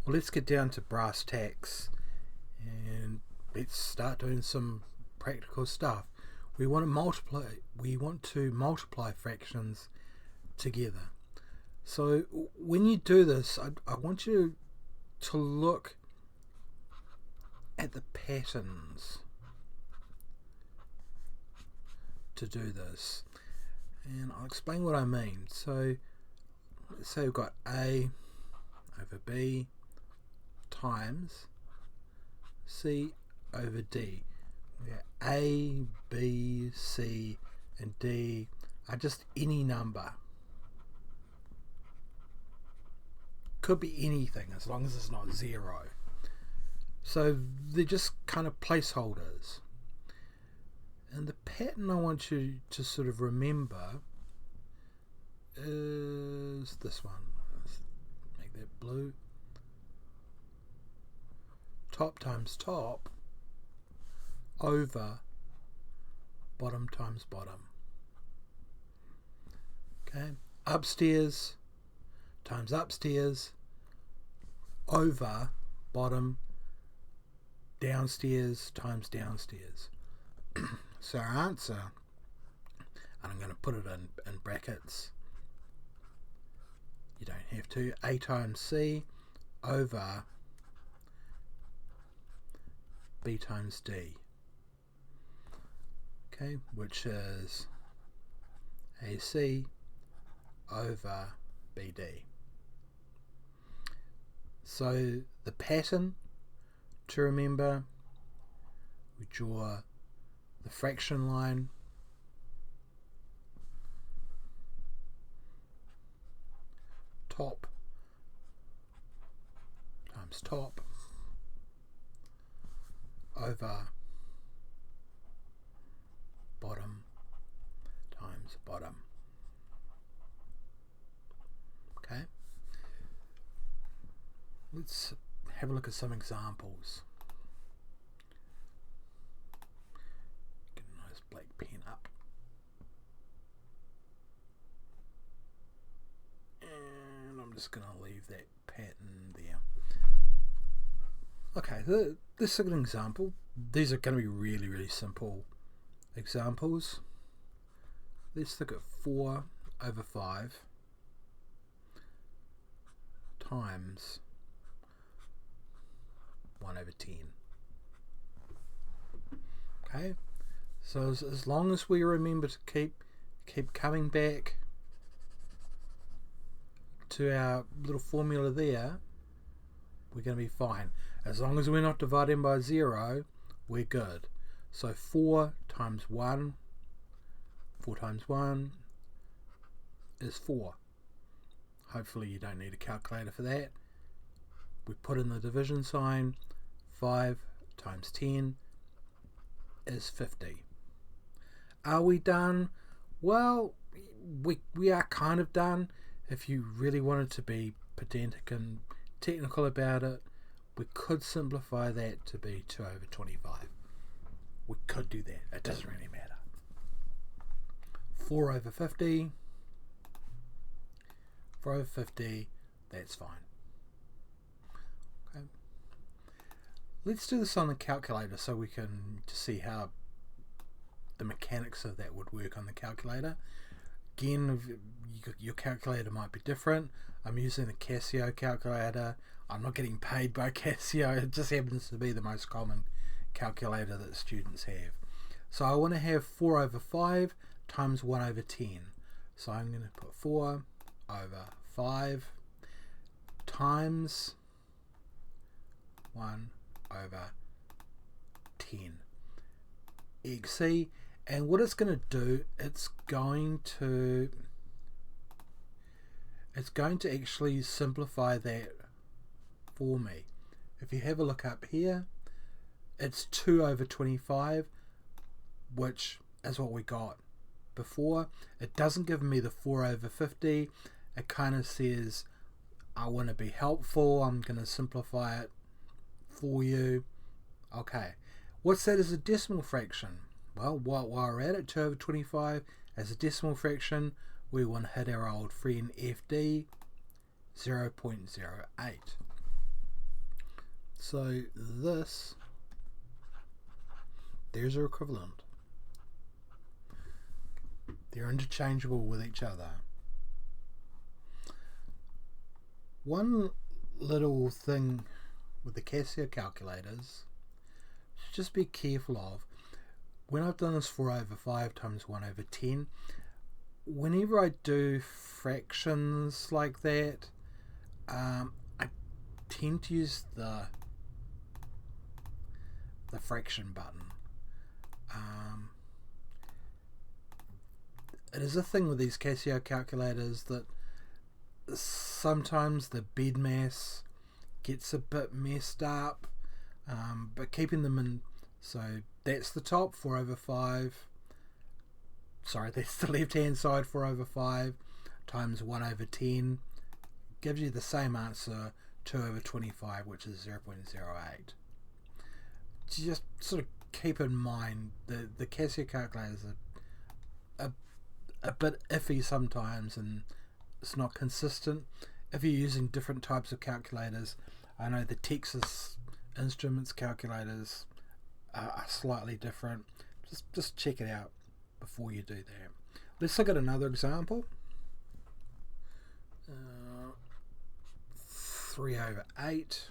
Well, let's get down to brass tacks and let's start doing some practical stuff. We want to multiply fractions together. So when you do this, I want you to look at the patterns to do this, and I'll explain what I mean. So let's say we've got A over B times C over D, where A, B, C and D are just any number. Could be anything as long as it's not 0. So they're just kind of placeholders. And the pattern I want you to sort of remember is this one. Let's make that blue. Top times top over bottom times bottom. Okay, upstairs times upstairs over bottom downstairs times downstairs. So our answer, and I'm going to put it in brackets, you don't have to, A times C over B times D, okay, which is AC over BD. So the pattern to remember, we draw the fraction line, top times top over bottom times bottom. Okay, let's have a look at some examples. Get a nice black pen up, and I'm just going to leave that pattern there. Okay, this is an example. These are going to be really, really simple examples. Let's look at 4 over 5 times 1 over 10. Okay, so as long as we remember to keep coming back to our little formula there, we're going to be fine. As long as we're not dividing by 0, we're good. So 4 times 1 is 4. Hopefully you don't need a calculator for that. We put in the division sign. 5 times 10 is 50. Are we done? Well, we are kind of done. If you really wanted to be pedantic and technical about it, we could simplify that to be 2 over 25. We could do that. It doesn't really matter. 4 over 50. 4 over 50. That's fine. Okay. Let's do this on the calculator so we can just see how the mechanics of that would work on the calculator. Again, your calculator might be different. I'm using the Casio calculator. I'm not getting paid by Casio. It just happens to be the most common calculator that students have. So I want to have 4 over 5 times 1 over 10. So I'm going to put 4 over 5 times 1 over 10. XC. And what it's going to do, it's going to actually simplify that for me. If you have a look up here, it's 2 over 25, which is what we got before. It doesn't give me the 4 over 50. It kind of says, I want to be helpful, I'm going to simplify it for you. Okay, what's that as a decimal fraction? Well, while we're at it, 2 over 25 as a decimal fraction, we want to hit our old friend FD, 0.08. So this, there's our equivalent. They're interchangeable with each other. One little thing with the Casio calculators, just be careful of, when I've done this 4/5 times 1/10, whenever I do fractions like that, I tend to use the fraction button. It is a thing with these Casio calculators that sometimes the bed mass gets a bit messed up, but keeping them in, so that's the top 4/5, sorry, that's the left hand side 4/5 times 1/10 gives you the same answer, 2/25, which is 0.08. Just sort of keep in mind the Casio calculators are a bit iffy sometimes, and it's not consistent. If you're using different types of calculators, I know the Texas Instruments calculators are slightly different. Just check it out before you do that. Let's look at another example. 3/8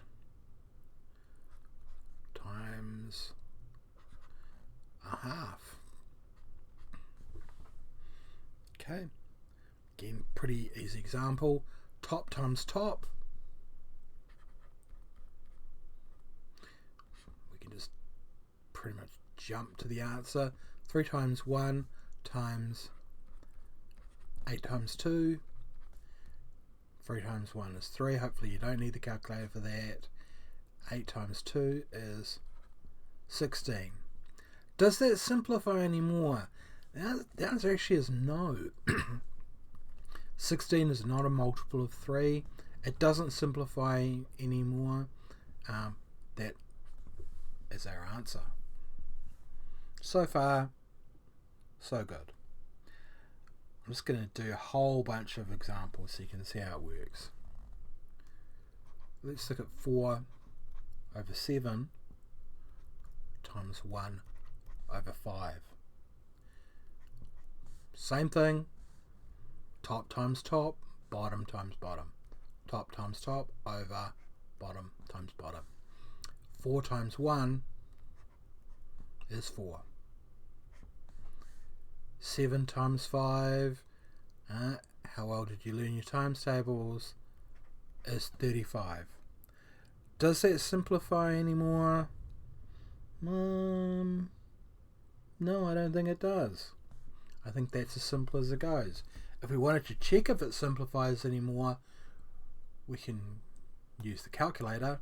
times a half. Okay, again, pretty easy example. Top times top. We can just pretty much jump to the answer. 3 times 1 times 8 times 2. 3 times 1 is 3. Hopefully you don't need the calculator for that. 8 times 2 is 16. Does that simplify anymore? The answer actually is no. 16 is not a multiple of 3. It doesn't simplify anymore. That is our answer. So far, so good. I'm just going to do a whole bunch of examples so you can see how it works. Let's look at 4/7 times 1/5. Same thing, top times top, bottom times bottom. Top times top over bottom times bottom. 4 times 1 is 4. 7 times 5, how well did you learn your times tables, is 35. Does that simplify anymore? No, I don't think it does. I think that's as simple as it goes. If we wanted to check if it simplifies anymore, we can use the calculator.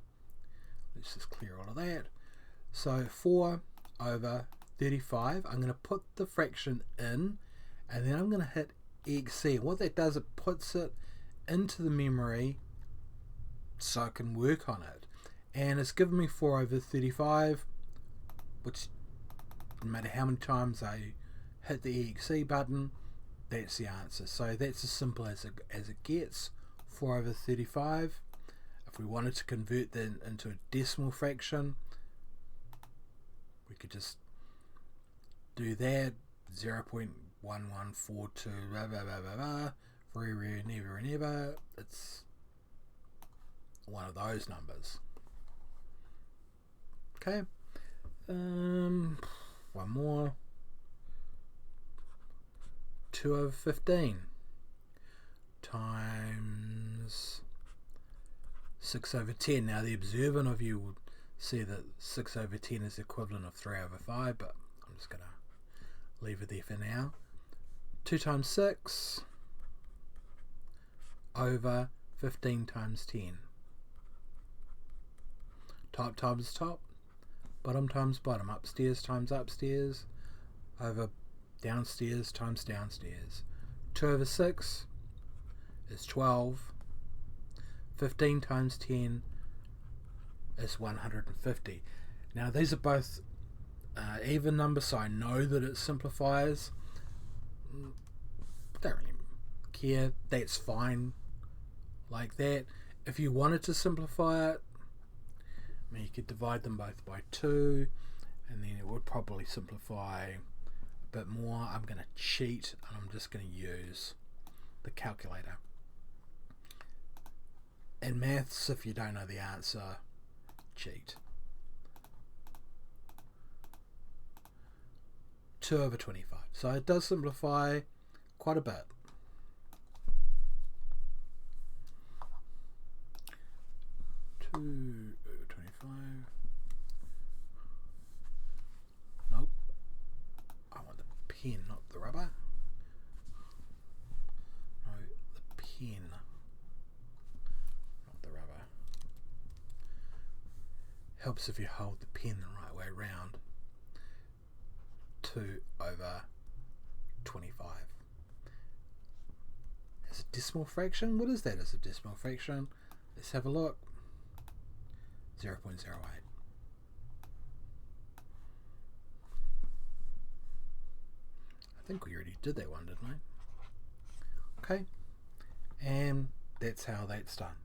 Let's just clear all of that. So 4/35, I'm going to put the fraction in, and then I'm going to hit XC. What that does, it puts it into the memory so I can work on it. And it's given me 4/35, which no matter how many times I hit the EXE button, that's the answer. So that's as simple as it gets, 4/35. If we wanted to convert that into a decimal fraction, we could just do that, 0.1142, blah, blah, blah, blah, blah, very rare, never, never. It's one of those numbers. Okay, one more. 2/15 times 6/10. Now the observant of you would see that 6/10 is the equivalent of 3/5, but I'm just going to leave it there for now. 2 times 6 over 15 times 10. Top times top, bottom times bottom, upstairs times upstairs, over downstairs times downstairs. 2/6 is 12. 15 times 10 is 150. Now these are both even numbers, so I know that it simplifies. Don't really care, that's fine like that. If you wanted to simplify it, I mean, you could divide them both by 2, and then it would probably simplify a bit more. I'm going to cheat, and I'm just going to use the calculator. In maths, if you don't know the answer, cheat. 2/25. So it does simplify quite a bit. 2/25. Nope. I want the pen, not the rubber. No, the pen, not the rubber. Helps if you hold the pen the right way around. 2/25. As a decimal fraction, what is that as a decimal fraction? Let's have a look. 0.08. I think we already did that one, didn't we? Okay, and that's how that's done.